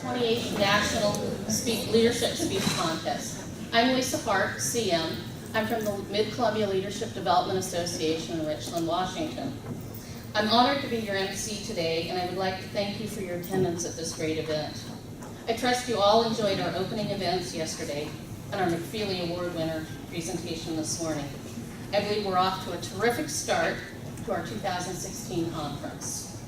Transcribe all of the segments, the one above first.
28th National Leadership Speech Contest. I'm Lisa Hart, CM. I'm from the Mid-Columbia Leadership Development Association in Richland, Washington. I'm honored to be your MC today, and I would like to thank you for your attendance at this great event. I trust you all enjoyed our opening events yesterday and our McFeely Award winner presentation this morning. I believe we're off to a terrific start to our 2016 conference.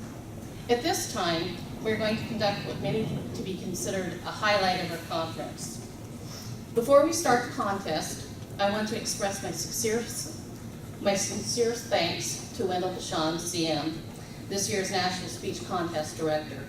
At this time, we're going to conduct what many to be considered a highlight of our conference. Before we start the contest, I want to express my sincere thanks to Wendell Pashon, CM, this year's National Speech Contest Director.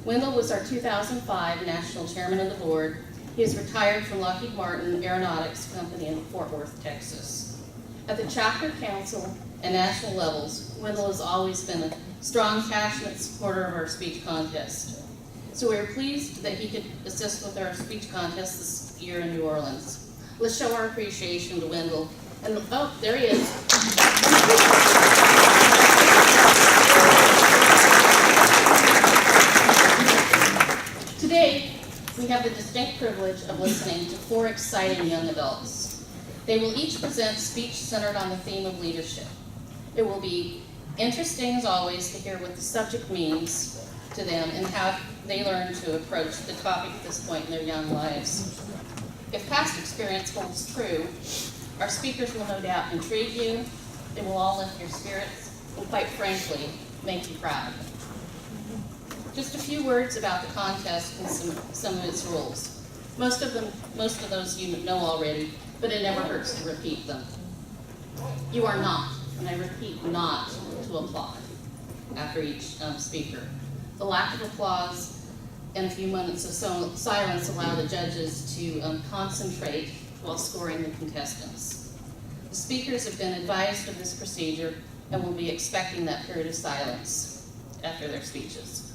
Wendell was our 2005 National Chairman of the Board. He is retired from Lockheed Martin Aeronautics Company in Fort Worth, Texas. At the chapter, council, and national levels, Wendell has always been a strong, passionate supporter of our speech contest. So we are pleased that he could assist with our speech contest this year in New Orleans. Let's show our appreciation to Wendell. And oh, there he is. Today, we have the distinct privilege of listening to 4 exciting young adults. They will each present speech centered on the theme of leadership. It will be interesting, as always, to hear what the subject means to them and how they learn to approach the topic at this point in their young lives. If past experience holds true, our speakers will no doubt intrigue you, they will all lift your spirits, and quite frankly, make you proud. Just a few words about the contest and some of its rules. Most of those you know already, but it never hurts to repeat them. You are not, and I repeat, not to applaud after each speaker. The lack of applause and a few moments of silence allow the judges to concentrate while scoring the contestants. The speakers have been advised of this procedure and will be expecting that period of silence after their speeches.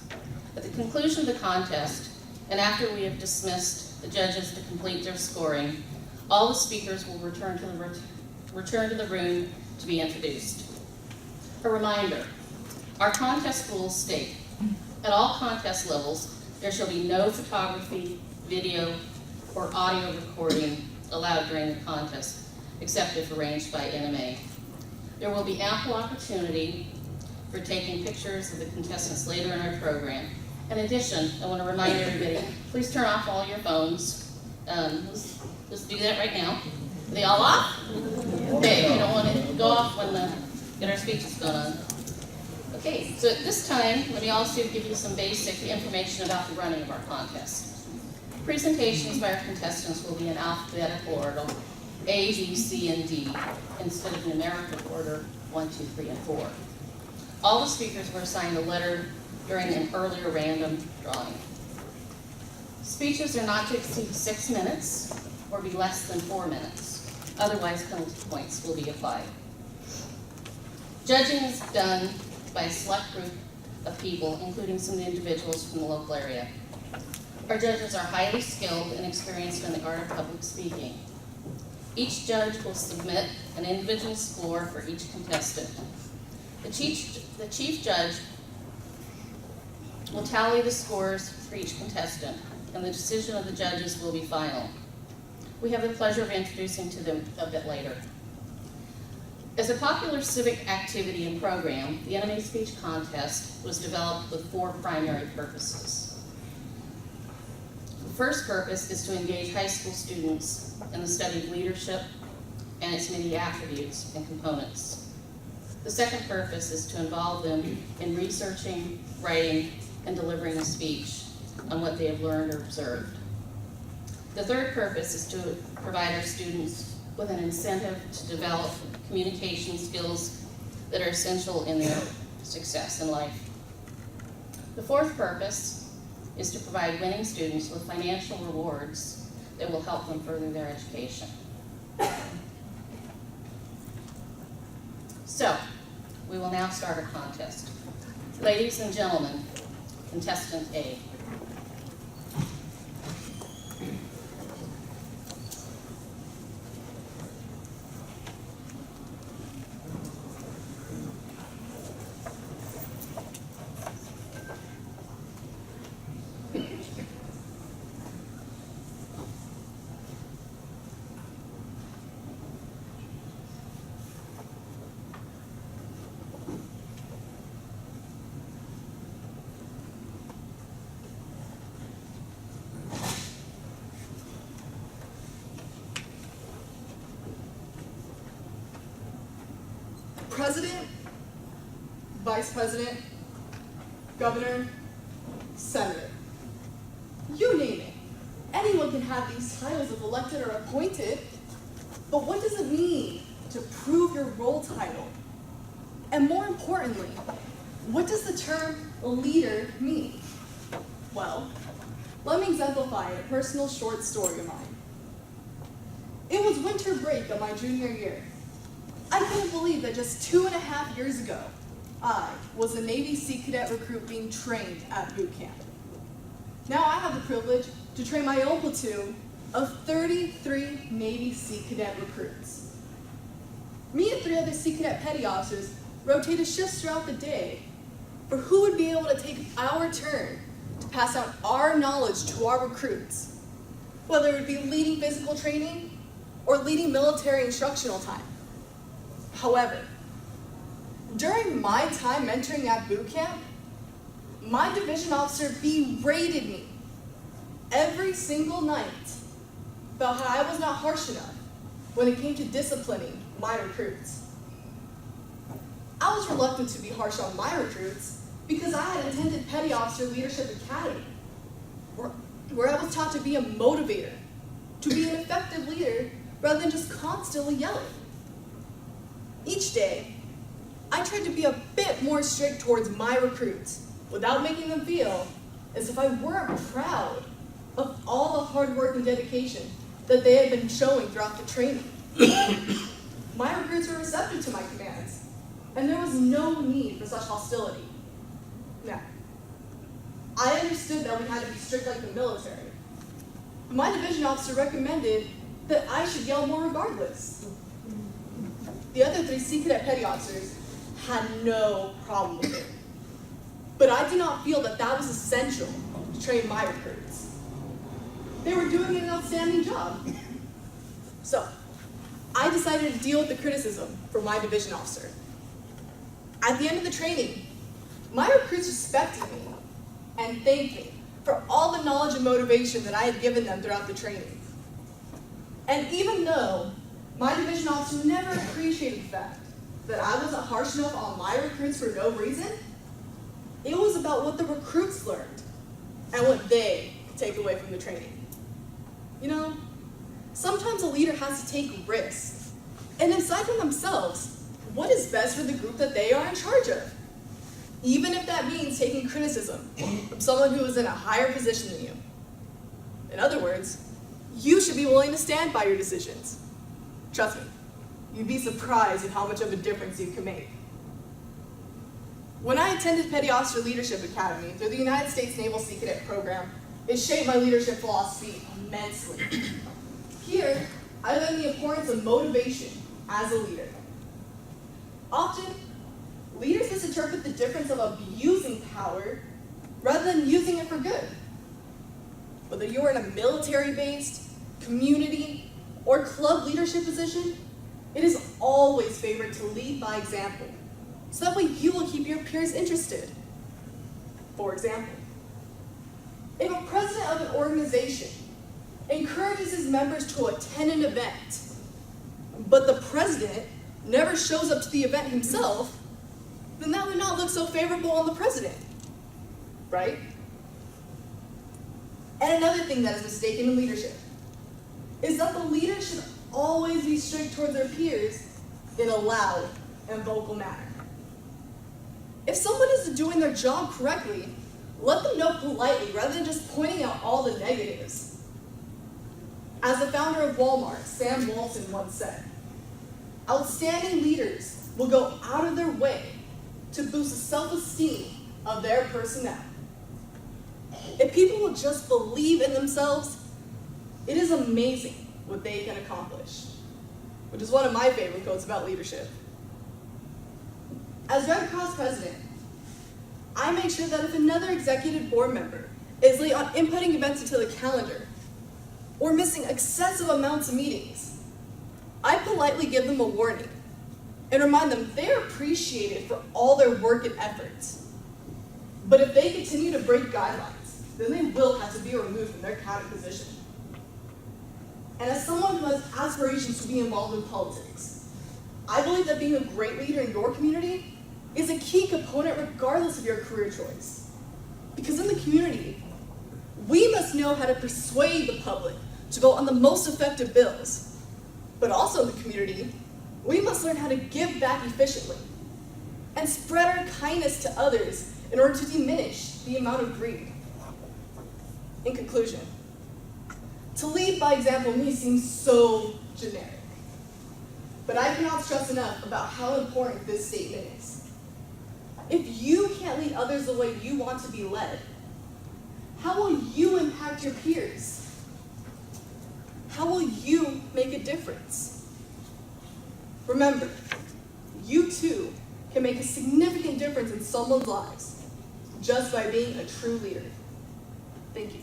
At the conclusion of the contest, and after we have dismissed the judges to complete their scoring, all the speakers will return to the room to be introduced. A reminder, our contest rules state, at all contest levels, there shall be no photography, video, or audio recording allowed during the contest, except if arranged by NMA. There will be ample opportunity for taking pictures of the contestants later in our program. In addition, I want to remind everybody, please turn off all your phones. Let's do that right now. Are they all off? Okay, you don't want to go off when get our speeches going on. Okay, so at this time, let me also give you some basic information about the running of our contest. Presentations by our contestants will be in alphabetical order, A, B, C, and D, instead of numerical order 1, 2, 3, and 4. All the speakers were assigned a letter during an earlier random drawing. Speeches are not to exceed 6 minutes or be less than 4 minutes. Otherwise, penalty points will be applied. Judging is done by a select group of people, including some individuals from the local area. Our judges are highly skilled and experienced in the art of public speaking. Each judge will submit an individual score for each contestant. The chief judge will tally the scores for each contestant, and the decision of the judges will be final. We have the pleasure of introducing to them a bit later. As a popular civic activity and program, the NMA Speech Contest was developed with 4 primary purposes. The first purpose is to engage high school students in the study of leadership and its many attributes and components. The second purpose is to involve them in researching, writing, and delivering a speech on what they have learned or observed. The third purpose is to provide our students with an incentive to develop communication skills that are essential in their success in life. The fourth purpose is to provide winning students with financial rewards that will help them further their education. So, we will now start our contest. Ladies and gentlemen, Contestant A. president, vice president, governor, senator. You name it. Anyone can have these titles if elected or appointed. But what does it mean to prove your role title? And more importantly, what does the term leader mean? Well, let me exemplify a personal short story of mine. It was winter break of my junior year. I couldn't believe that just 2.5 years ago, I was a Navy Sea Cadet recruit being trained at boot camp. Now I have the privilege to train my own platoon of 33 Navy Sea Cadet recruits. Me and 3 other Sea Cadet petty officers rotated shifts throughout the day for who would be able to take our turn to pass out our knowledge to our recruits, whether it would be leading physical training or leading military instructional time. However, during my time mentoring at boot camp, my division officer berated me every single night about how I was not harsh enough when it came to disciplining my recruits. I was reluctant to be harsh on my recruits because I had attended Petty Officer Leadership Academy, where I was taught to be a motivator, to be an effective leader rather than just constantly yelling. Each day, I tried to be a bit more strict towards my recruits without making them feel as if I weren't proud of all the hard work and dedication that they had been showing throughout the training. My recruits were receptive to my commands, and there was no need for such hostility. Now, I understood that we had to be strict like the military. My division officer recommended that I should yell more regardless. The other 3 Sea Cadet petty officers had no problem with it. But I did not feel that that was essential to train my recruits. They were doing an outstanding job. So, I decided to deal with the criticism from my division officer. At the end of the training, my recruits respected me and thanked me for all the knowledge and motivation that I had given them throughout the training. And even though my division officer never appreciated the fact that I wasn't harsh enough on my recruits for no reason, it was about what the recruits learned and what they could take away from the training. You know, sometimes a leader has to take risks and decide for themselves what is best for the group that they are in charge of, even if that means taking criticism from someone who is in a higher position than you. In other words, you should be willing to stand by your decisions. Trust me, you'd be surprised at how much of a difference you can make. When I attended Petty Officer Leadership Academy through the United States Naval Sea Cadet Program, it shaped my leadership philosophy immensely. Here, I learned the importance of motivation as a leader. Often, leaders misinterpret the difference of abusing power rather than using it for good. Whether you're in a military-based, community, or club leadership position, it is always favored to lead by example, so that way you will keep your peers interested. For example, if a president of an organization encourages his members to attend an event, but the president never shows up to the event himself, then that would not look so favorable on the president, right? And another thing that is mistaken in leadership is that the leader should always be strict towards their peers in a loud and vocal manner. If someone isn't doing their job correctly, let them know politely rather than just pointing out all the negatives. As the founder of Walmart, Sam Walton, once said, outstanding leaders will go out of their way to boost the self-esteem of their personnel. If people will just believe in themselves, it is amazing what they can accomplish, which is one of my favorite quotes about leadership. As Red Cross president, I make sure that if another executive board member is late on inputting events into the calendar or missing excessive amounts of meetings, I politely give them a warning and remind them they're appreciated for all their work and efforts. But if they continue to break guidelines, then they will have to be removed from their cabinet position. And as someone who has aspirations to be involved in politics, I believe that being a great leader in your community is a key component regardless of your career choice. Because in the community, we must know how to persuade the public to vote on the most effective bills. But also in the community, we must learn how to give back efficiently and spread our kindness to others in order to diminish the amount of greed. In conclusion, to lead by example may seem so generic, but I cannot stress enough about how important this statement is. If you can't lead others the way you want to be led, how will you impact your peers? How will you make a difference? Remember, you too can make a significant difference in someone's lives just by being a true leader. Thank you.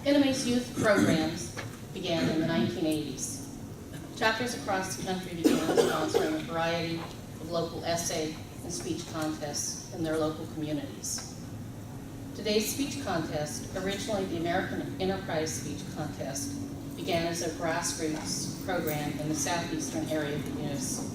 NMA's youth programs began in the 1980s. Chapters across the country began sponsoring a variety of local essay and speech contests in their local communities. Today's speech contest, originally the American Enterprise Speech Contest, began as a grassroots program in the southeastern area of the U.S.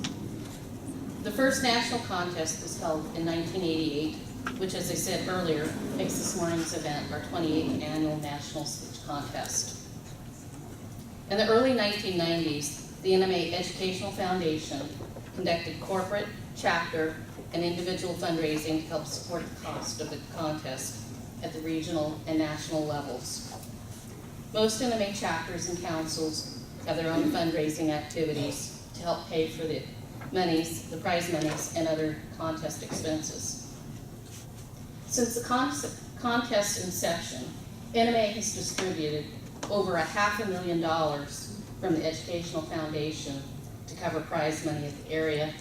The first national contest was held in 1988, which, as I said earlier, makes this morning's event our 28th annual National Speech Contest. In the early 1990s, the NMA Educational Foundation conducted corporate, chapter, and individual fundraising to help support the cost of the contest at the regional and national levels. Most NMA chapters and councils have their own fundraising activities to help pay for the monies, the prize monies, and other contest expenses. Since the contest inception, NMA has distributed over $500,000 from the Educational Foundation to cover prize money at the area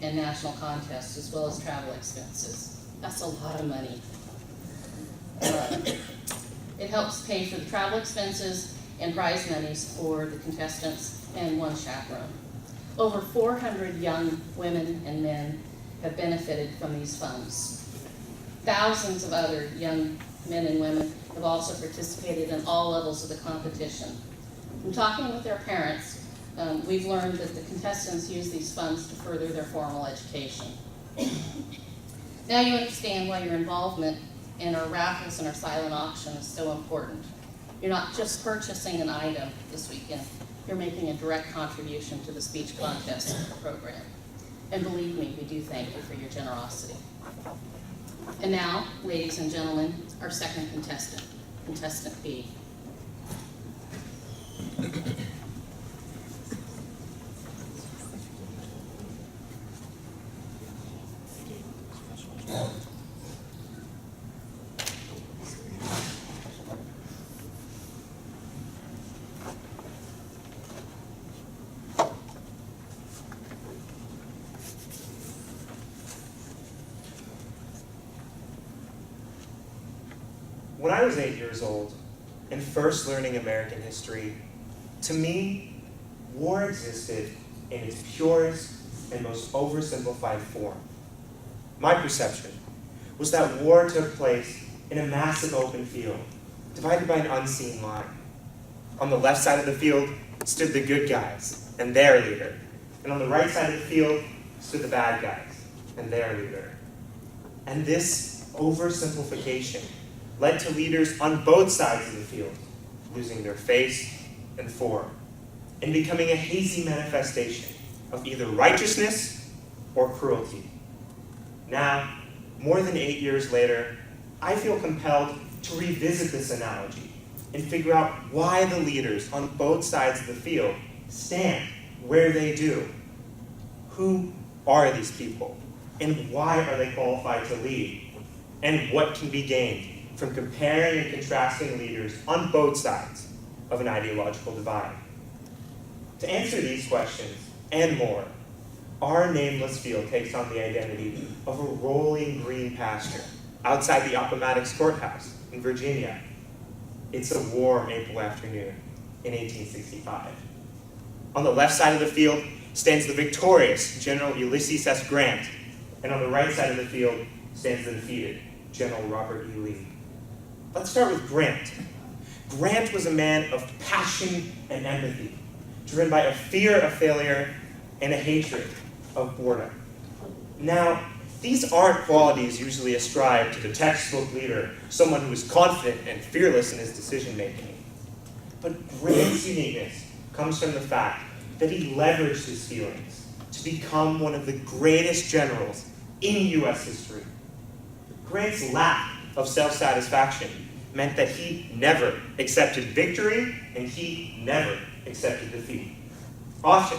and national contests, as well as travel expenses. That's a lot of money. It helps pay for the travel expenses and prize monies for the contestants and one chaperone. Over 400 young women and men have benefited from these funds. Thousands of other young men and women have also participated in all levels of the competition. From talking with their parents, we've learned that the contestants use these funds to further their formal education. Now you understand why your involvement in our raffles and our silent auction is so important. You're not just purchasing an item this weekend, you're making a direct contribution to the speech contest program. And believe me, we do thank you for your generosity. And now, ladies and gentlemen, our second contestant, Contestant B. When I was 8 years old and first learning American history, to me, war existed in its purest and most oversimplified form. My perception was that war took place in a massive open field, divided by an unseen line. On the left side of the field stood the good guys and their leader, and on the right side of the field stood the bad guys and their leader. And this oversimplification led to leaders on both sides of the field losing their face and form and becoming a hazy manifestation of either righteousness or cruelty. Now, more than 8 years later, I feel compelled to revisit this analogy and figure out why the leaders on both sides of the field stand where they do. Who are these people? And why are they qualified to lead? And what can be gained from comparing and contrasting leaders on both sides of an ideological divide? To answer these questions and more, our nameless field takes on the identity of a rolling green pasture outside the Appomattox Courthouse, in Virginia. It's a warm April afternoon in 1865. On the left side of the field stands the victorious General Ulysses S. Grant, and on the right side of the field stands the defeated General Robert E. Lee. Let's start with Grant. Grant was a man of passion and empathy, driven by a fear of failure and a hatred of boredom. Now, these aren't qualities usually ascribed to the textbook leader, someone who is confident and fearless in his decision-making. But Grant's uniqueness comes from the fact that he leveraged his feelings to become one of the greatest generals in U.S. history. Grant's lack of self-satisfaction meant that he never accepted victory and he never accepted defeat. Often,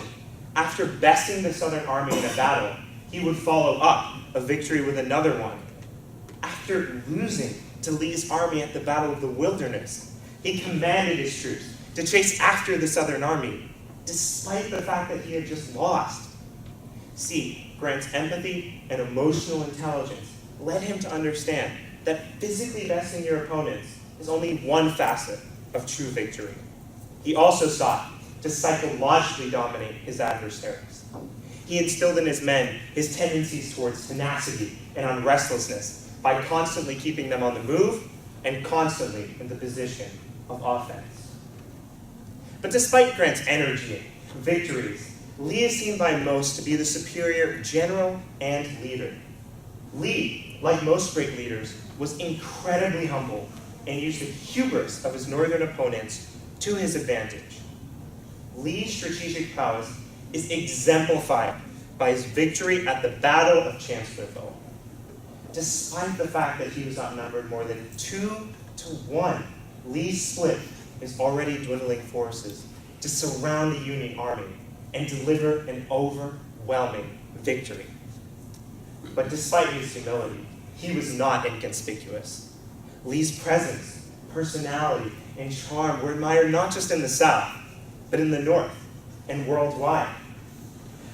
after besting the Southern Army in a battle, he would follow up a victory with another one. After losing to Lee's army at the Battle of the Wilderness, he commanded his troops to chase after the Southern Army, despite the fact that he had just lost. See, Grant's empathy and emotional intelligence led him to understand that physically besting your opponents is only one facet of true victory. He also sought to psychologically dominate his adversaries. He instilled in his men his tendencies towards tenacity and restlessness by constantly keeping them on the move and constantly in the position of offense. But despite Grant's energy and victories, Lee is seen by most to be the superior general and leader. Lee, like most great leaders, was incredibly humble and used the hubris of his northern opponents to his advantage. Lee's strategic prowess is exemplified by his victory at the Battle of Chancellorsville. Despite the fact that he was outnumbered more than 2-1, Lee split his already dwindling forces to surround the Union Army and deliver an overwhelming victory. But despite his humility, he was not inconspicuous. Lee's presence, personality, and charm were admired not just in the South, but in the North and worldwide.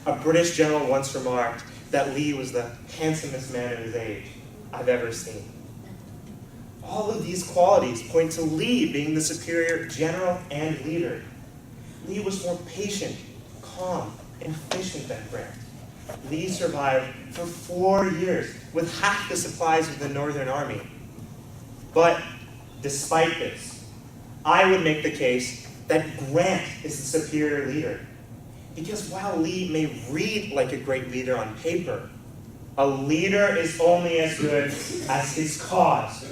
A British general once remarked that Lee was the handsomest man of his age I've ever seen. All of these qualities point to Lee being the superior general and leader. Lee was more patient, calm, and efficient than Grant. Lee survived for 4 years with half the supplies of the Northern Army. But despite this, I would make the case that Grant is the superior leader. Because while Lee may read like a great leader on paper, a leader is only as good as his cause.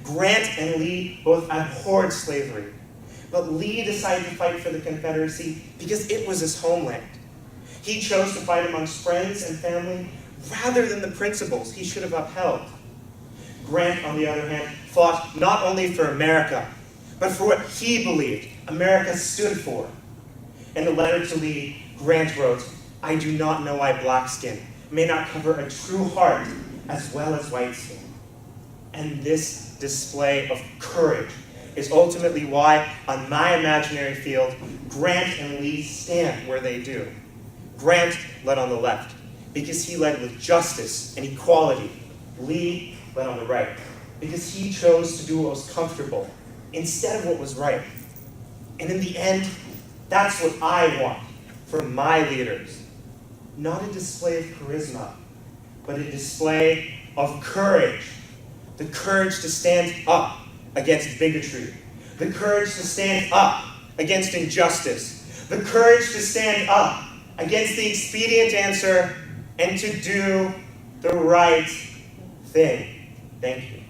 Grant and Lee both abhorred slavery, but Lee decided to fight for the Confederacy because it was his homeland. He chose to fight amongst friends and family rather than the principles he should have upheld. Grant, on the other hand, fought not only for America, but for what he believed America stood for. In a letter to Lee, Grant wrote, "I do not know why black skin may not cover a true heart as well as white skin." And this display of courage is ultimately why, on my imaginary field, Grant and Lee stand where they do. Grant led on the left because he led with justice and equality. Lee led on the right because he chose to do what was comfortable instead of what was right. And in the end, that's what I want from my leaders. Not a display of charisma, but a display of courage. The courage to stand up against bigotry. The courage to stand up against injustice. The courage to stand up against the expedient answer and to do the right thing. Thank you.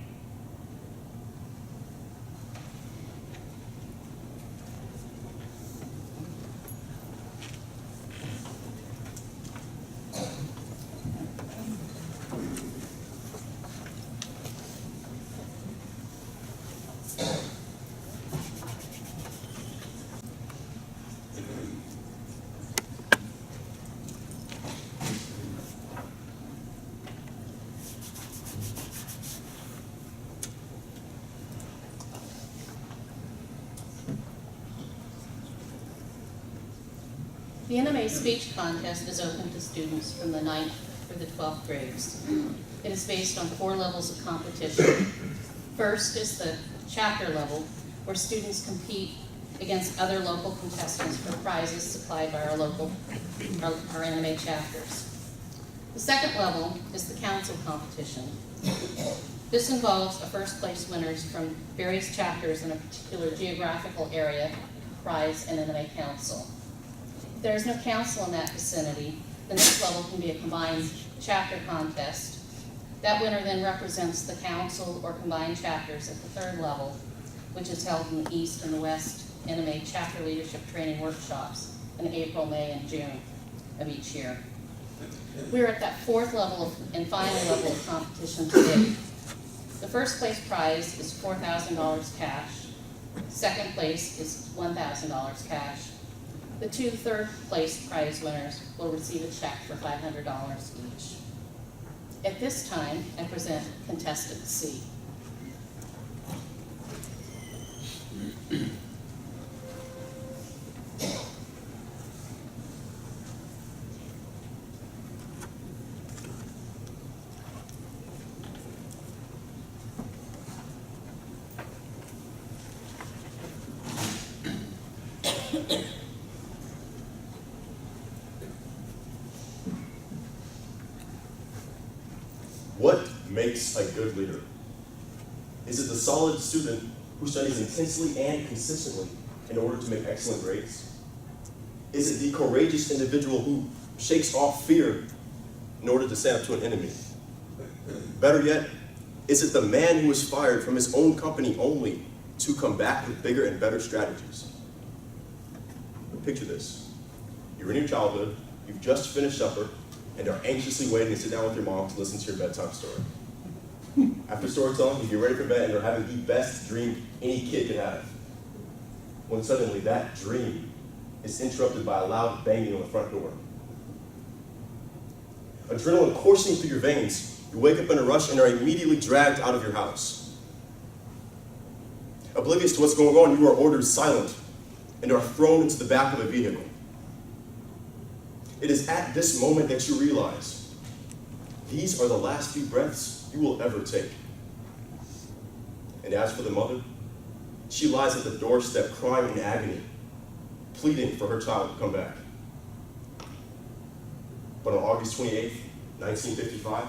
The NMA Speech Contest is open to students from the 9th through the 12th grades. It is based on 4 levels of competition. First is the chapter level, where students compete against other local contestants for prizes supplied by our NMA chapters. The second level is the council competition. This involves a first place winners from various chapters in a particular geographical area prize an NMA council. If there is no council in that vicinity, the next level can be a combined chapter contest. That winner then represents the council or combined chapters at the third level, which is held in the East and the West NMA Chapter Leadership Training Workshops in April, May, and June of each year. We're at that fourth level and final level of competition today. The first place prize is $4,000 cash. Second place is $1,000 cash. The two third place prize winners will receive a check for $500 each. At this time, I present Contestant C. What makes a good leader? Is it the solid student who studies intensely and consistently in order to make excellent grades? Is it the courageous individual who shakes off fear in order to stand up to an enemy? Better yet, is it the man who is fired from his own company only to come back with bigger and better strategies? Picture this. You're in your childhood, you've just finished supper, and are anxiously waiting to sit down with your mom to listen to your bedtime story. After storytelling, you get ready for bed and are having the best dream any kid could have. When suddenly that dream is interrupted by a loud banging on the front door. Adrenaline coursing through your veins, you wake up in a rush and are immediately dragged out of your house. Oblivious to what's going on, you are ordered silent and are thrown into the back of a vehicle. It is at this moment that you realize these are the last few breaths you will ever take. And as for the mother, she lies at the doorstep crying in agony, pleading for her child to come back. But on August 28th, 1955,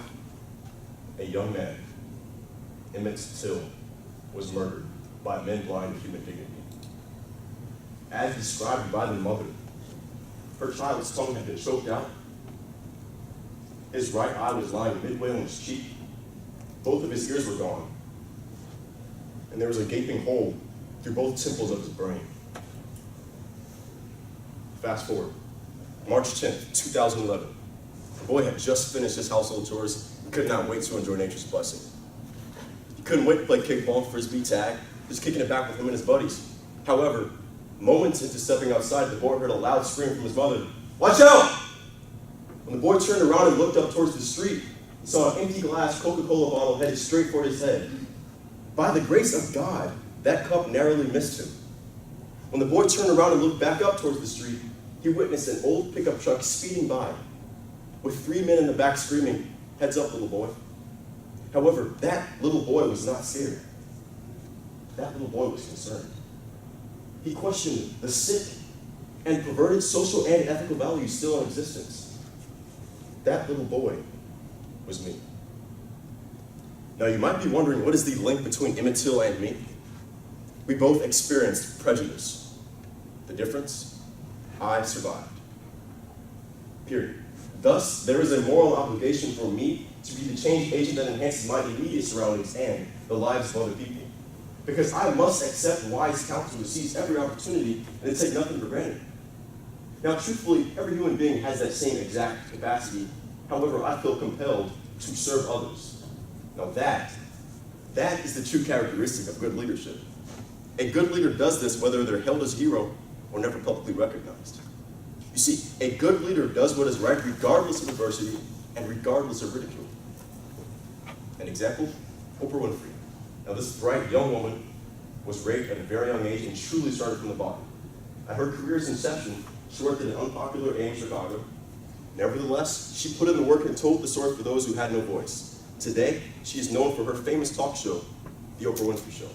a young man, Emmett Till, was murdered by men blind to human dignity. As described by the mother, her child's tongue had been choked out. His right eye was lying midway on his cheek. Both of his ears were gone. And there was a gaping hole through both temples of his brain. Fast forward, March 10th, 2011. The boy had just finished his household chores and could not wait to enjoy nature's blessing. He couldn't wait to play kickball, frisbee, tag, just kicking it back with him and his buddies. However, moments into stepping outside, the boy heard a loud scream from his mother, "Watch out!" When the boy turned around and looked up towards the street, he saw an empty glass Coca-Cola bottle headed straight for his head. By the grace of God, that cup narrowly missed him. When the boy turned around and looked back up towards the street, he witnessed an old pickup truck speeding by, with 3 men in the back screaming, "Heads up, little boy." However, that little boy was not scared. That little boy was concerned. He questioned the sick and perverted social and ethical values still in existence. That little boy was me. Now you might be wondering, what is the link between Emmett Till and me? We both experienced prejudice. The difference? I survived. Period. Thus, there is a moral obligation for me to be the change agent that enhances my immediate surroundings and the lives of other people. Because I must accept wise counsel to seize every opportunity and to take nothing for granted. Now, truthfully, every human being has that same exact capacity. However, I feel compelled to serve others. Now that is the true characteristic of good leadership. A good leader does this whether they're hailed as a hero or never publicly recognized. You see, a good leader does what is right regardless of adversity and regardless of ridicule. An example, Oprah Winfrey. Now this bright young woman was raped at a very young age and truly started from the bottom. At her career's inception, she worked at an unpopular A in Chicago. Nevertheless, she put in the work and told the story for those who had no voice. Today, she is known for her famous talk show, The Oprah Winfrey Show.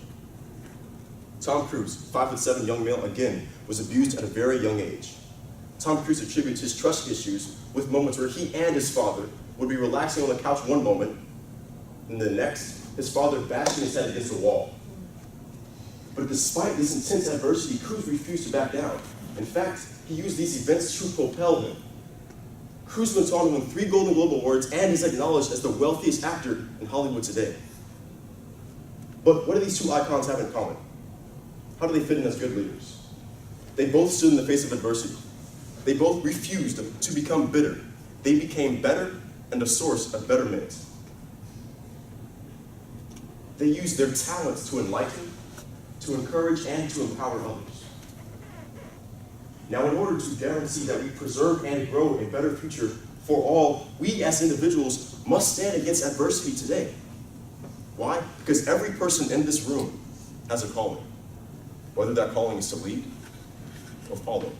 Tom Cruise, 5'7" young male, again, was abused at a very young age. Tom Cruise attributes his trust issues with moments where he and his father would be relaxing on the couch one moment, and the next, his father bashing his head against the wall. But despite this intense adversity, Cruise refused to back down. In fact, he used these events to propel him. Cruise went on to win 3 Golden Globe Awards and is acknowledged as the wealthiest actor in Hollywood today. But what do these two icons have in common? How do they fit in as good leaders? They both stood in the face of adversity. They both refused to become bitter. They became better and a source of betterment. They used their talents to enlighten, to encourage, and to empower others. Now, in order to guarantee that we preserve and grow a better future for all, we as individuals must stand against adversity today. Why? Because every person in this room has a calling, whether that calling is to lead or follow.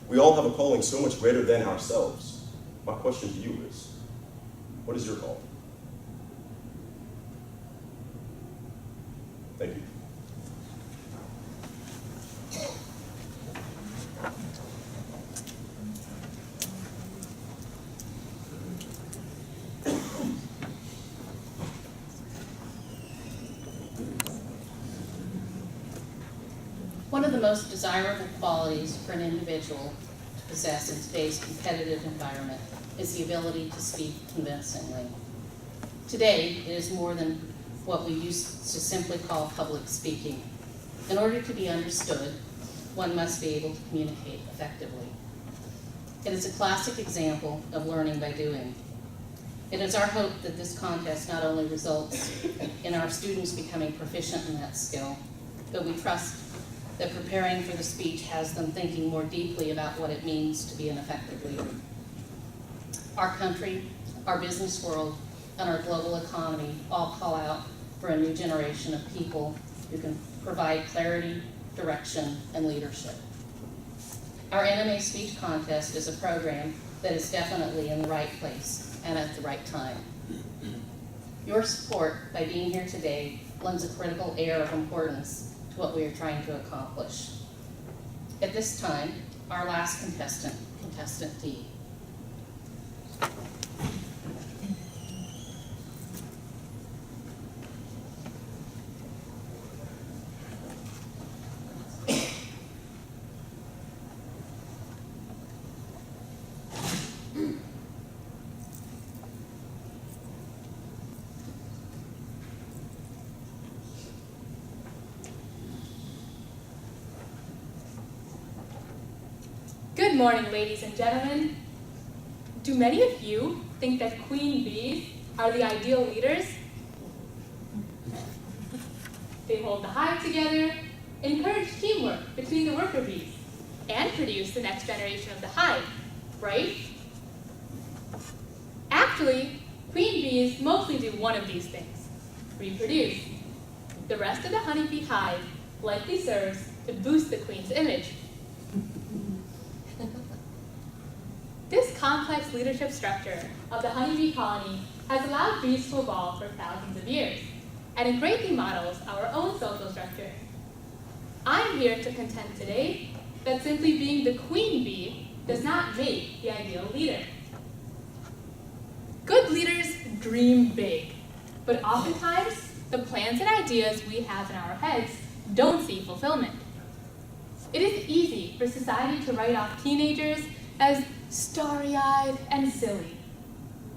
We all have a calling so much greater than ourselves. My question to you is, what is your calling? Thank you. One of the most desirable qualities for an individual to possess in today's competitive environment is the ability to speak convincingly. Today, it is more than what we used to simply call public speaking. In order to be understood, one must be able to communicate effectively. It is a classic example of learning by doing. It is our hope that this contest not only results in our students becoming proficient in that skill, but we trust that preparing for the speech has them thinking more deeply about what it means to be an effective leader. Our country, our business world, and our global economy all call out for a new generation of people who can provide clarity, direction, and leadership. Our NMA Speech Contest is a program that is definitely in the right place and at the right time. Your support by being here today lends a critical air of importance to what we are trying to accomplish. At this time, our last contestant, Contestant D. Good morning, ladies and gentlemen. Do many of you think that queen bees are the ideal leaders? They hold the hive together, encourage teamwork between the worker bees, and produce the next generation of the hive, right? Actually, queen bees mostly do one of these things, reproduce. The rest of the honeybee hive likely serves to boost the queen's image. This complex leadership structure of the honeybee colony has allowed bees to evolve for thousands of years, and it greatly models our own social structure. I'm here to contend today that simply being the queen bee does not make the ideal leader. Good leaders dream big, but oftentimes the plans and ideas we have in our heads don't see fulfillment. It is easy for society to write off teenagers as starry-eyed and silly.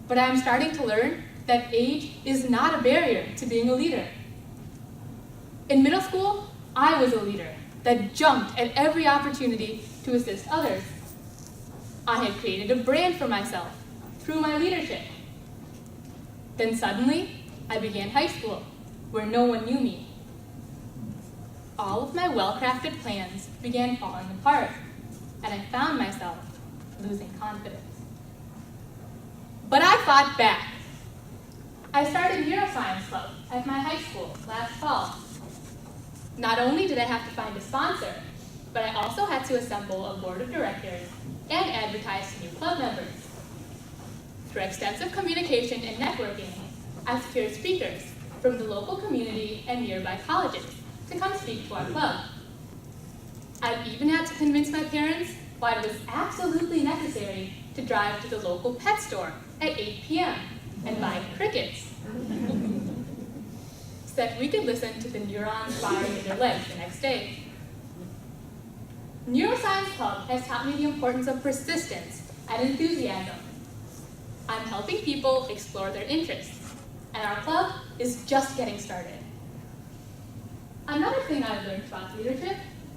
But I am starting to learn that age is not a barrier to being a leader. In middle school, I was a leader that jumped at every opportunity to assist others. I had created a brand for myself through my leadership. Then suddenly, I began high school, where no one knew me. All of my well-crafted plans began falling apart, and I found myself losing confidence. But I fought back. I started neuroscience club at my high school last fall. Not only did I have to find a sponsor, but I also had to assemble a board of directors and advertise to new club members. Through extensive communication and networking, I secured speakers, from the local community and nearby colleges to come speak to our club. I've even had to convince my parents why it was absolutely necessary to drive to the local pet store at 8 p.m. and buy crickets so that we could listen to the neurons firing in their legs the next day. Neuroscience Club has taught me the importance of persistence and enthusiasm. I'm helping people explore their interests, and our club is just getting started. Another thing I've learned about leadership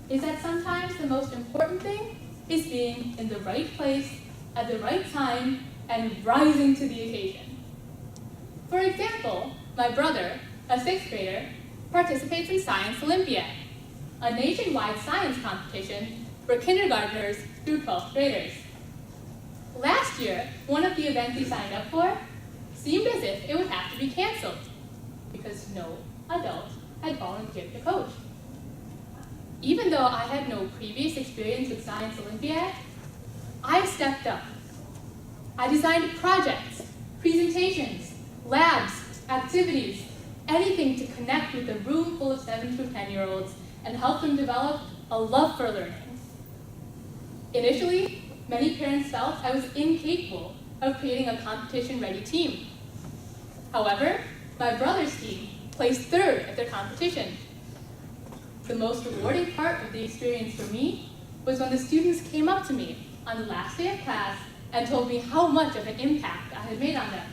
is that sometimes the most important thing is being in the right place at the right time and rising to the occasion. For example, my brother, a 6th grader, participates in Science Olympiad, a nationwide science competition for kindergartners through 12th graders. Last year, one of the events he signed up for seemed as if it would have to be canceled because no adult had volunteered to coach. Even though I had no previous experience with Science Olympiad, I stepped up. I designed projects, presentations, labs, activities, anything to connect with a room full of 7 to 10-year-olds and help them develop a love for learning. Initially, many parents felt I was incapable of creating a competition-ready team. However, my brother's team placed 3rd at their competition. The most rewarding part of the experience for me was when the students came up to me on the last day of class and told me how much of an impact I had made on them.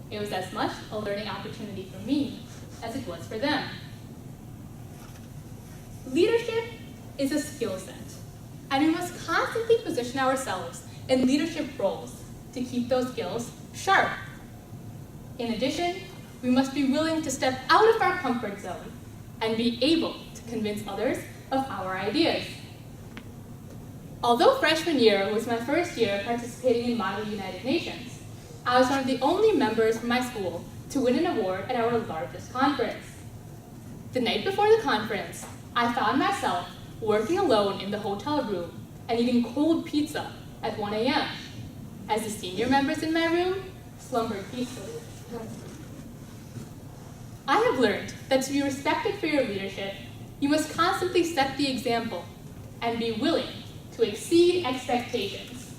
It was as much a learning opportunity for me as it was for them. Leadership is a skill set, and we must constantly position ourselves in leadership roles to keep those skills sharp. In addition, we must be willing to step out of our comfort zone and be able to convince others of our ideas. Although freshman year was my first year participating in Model United Nations, I was one of the only members from my school to win an award at our largest conference. The night before the conference, I found myself working alone in the hotel room and eating cold pizza at 1 a.m. as the senior members in my room slumbered peacefully. I have learned that to be respected for your leadership, you must constantly set the example and be willing to exceed expectations.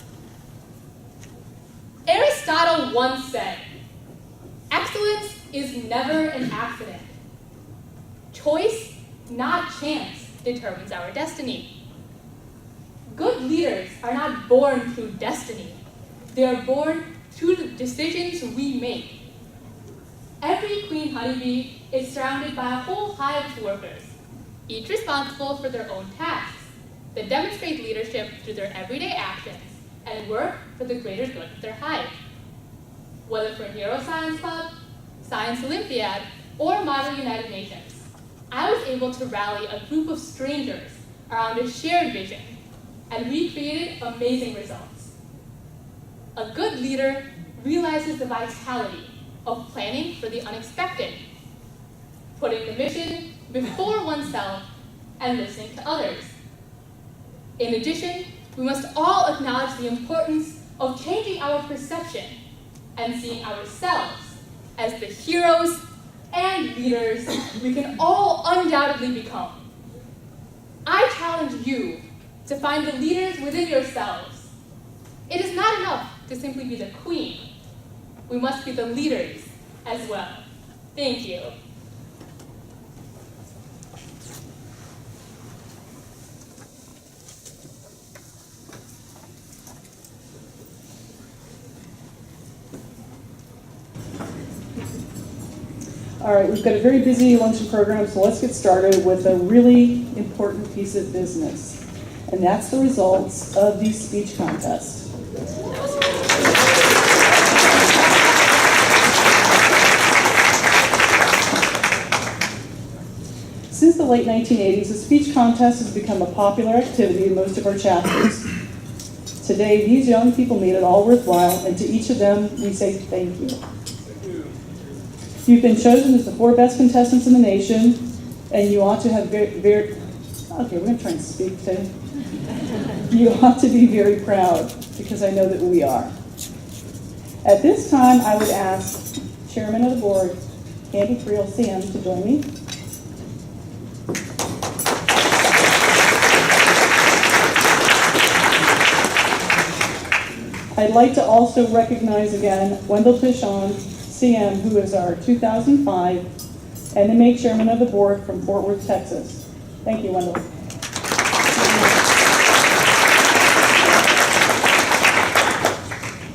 Aristotle once said, "Excellence is never an accident. Choice, not chance, determines our destiny." Good leaders are not born through destiny. They are born through the decisions we make. Every queen honeybee is surrounded by a whole hive of workers, each responsible for their own tasks, that demonstrate leadership through their everyday actions and work for the greater good of their hive. Whether for Neuroscience Club, Science Olympiad, or Model United Nations, I was able to rally a group of strangers around a shared vision, and we created amazing results. A good leader realizes the vitality of planning for the unexpected, putting the mission before oneself and listening to others. In addition, we must all acknowledge the importance of changing our perception and seeing ourselves as the heroes and leaders we can all undoubtedly become. I challenge you to find the leaders within yourselves. It is not enough to simply be the queen. We must be the leaders as well. Thank you. All right, we've got a very busy luncheon program, so let's get started with a really important piece of business, and that's the results of the speech contest. Since the late 1980s, the speech contest has become a popular activity in most of our chapters. Today, these young people made it all worthwhile, and to each of them, we say thank you. You've been chosen as the 4 best contestants in the nation, and you ought to have okay, we're going to try and speak today. You ought to be very proud, because I know that we are. At this time, I would ask Chairman of the Board, Candi, Creel, CM to join me. I'd like to also recognize again Wendell Tishon, CM, who is our 2005 NMA Chairman of the Board from Fort Worth, Texas. Thank you, Wendell.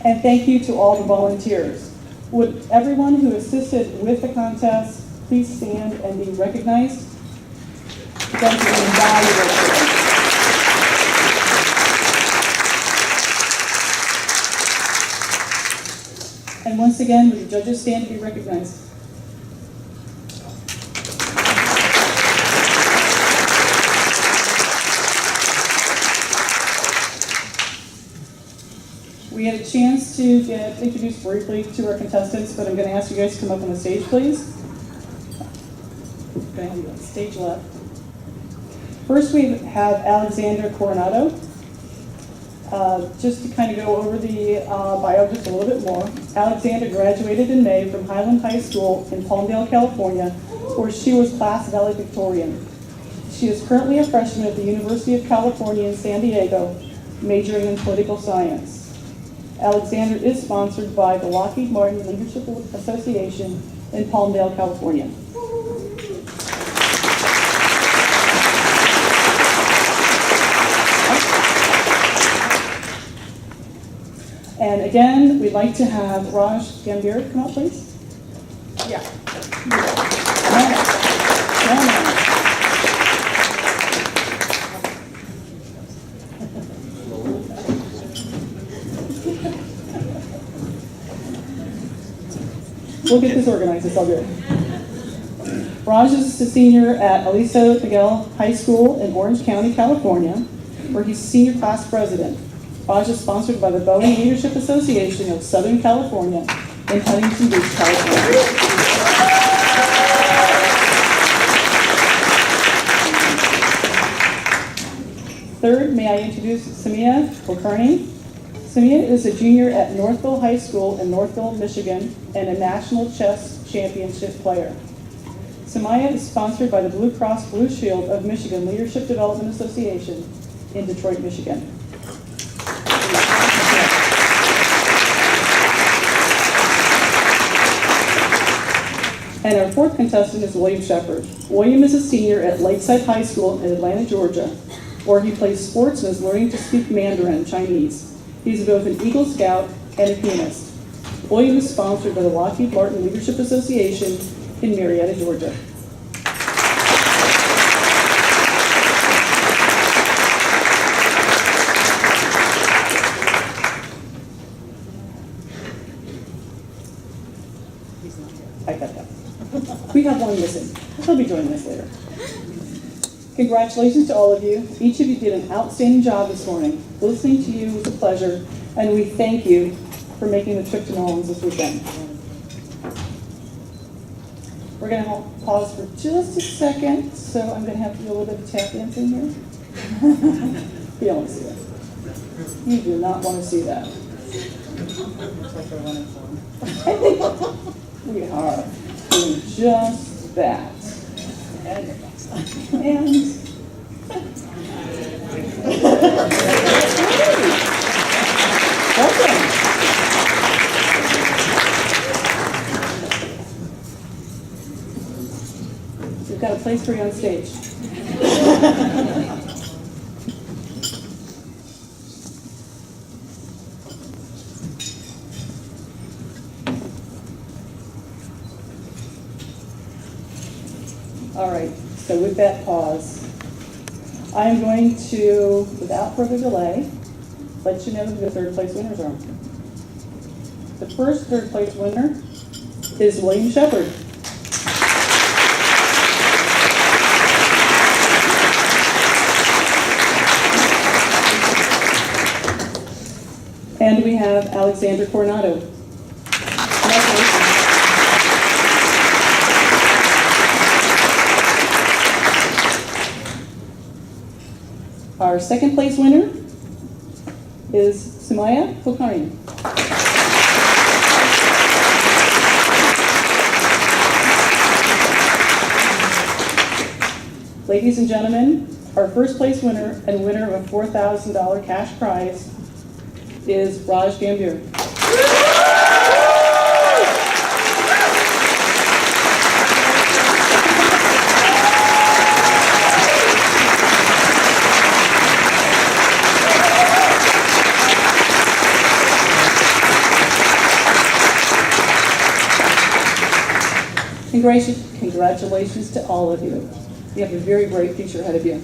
And thank you to all the volunteers. Would everyone who assisted with the contest please stand and be recognized? You guys are invaluable. And once again, would the judges stand to be recognized? We had a chance to get introduced briefly to our contestants, but I'm going to ask you guys to come up on the stage, please. I'm going to have you on stage left. First, we have Alexander Coronado. Just to kind of go over the bio just a little bit more. Alexander graduated in May from Highland High School in Palmdale, California, where she was class valedictorian. She is currently a freshman at the University of California in San Diego, majoring in political science. Alexander is sponsored by the Lockheed Martin Leadership Association in Palmdale, California. And again, we'd like to have Raj Gambhir come up, please. Yeah. We'll get this organized, it's all good. Raj is a senior at Aliso Miguel High School in Orange County, California, where he's senior class president. Raj is sponsored by the Boeing Leadership Association of Southern California in Huntington Beach, California. Third, may I introduce Samia Kulkarni. Samia is a junior at Northville High School in Northville, Michigan, and a national chess championship player. Samia is sponsored by the Blue Cross Blue Shield of Michigan Leadership Development Association in Detroit, Michigan. And our fourth contestant is William Shepard. William is a senior at Lakeside High School in Atlanta, Georgia, where he plays sports and is learning to speak Mandarin Chinese. He's both an Eagle Scout and a pianist. William is sponsored by the Lockheed Martin Leadership Association in Marietta, Georgia. I got that. We have one missing. He'll be joining us later. Congratulations to all of you. Each of you did an outstanding job this morning. Listening to you was a pleasure, and we thank you for making the trip to New Orleans this weekend. We're going to pause for just a second, so I'm going to have to do a little bit of tap dancing here. You don't want to see that. You do not want to see that. I think we are doing just that. And welcome. We've got a place for you on stage. All right, so with that pause, I'm going to, without further delay, let you know who the third place winners are. The first third place winner is William Shepard. And we have Alexander Coronado. Congratulations. Our second place winner is Samia Kulkarni. Ladies and gentlemen, our first place winner and winner of a $4,000 cash prize is Raj Gambhir. Congratulations to all of you. You have a very bright future ahead of you.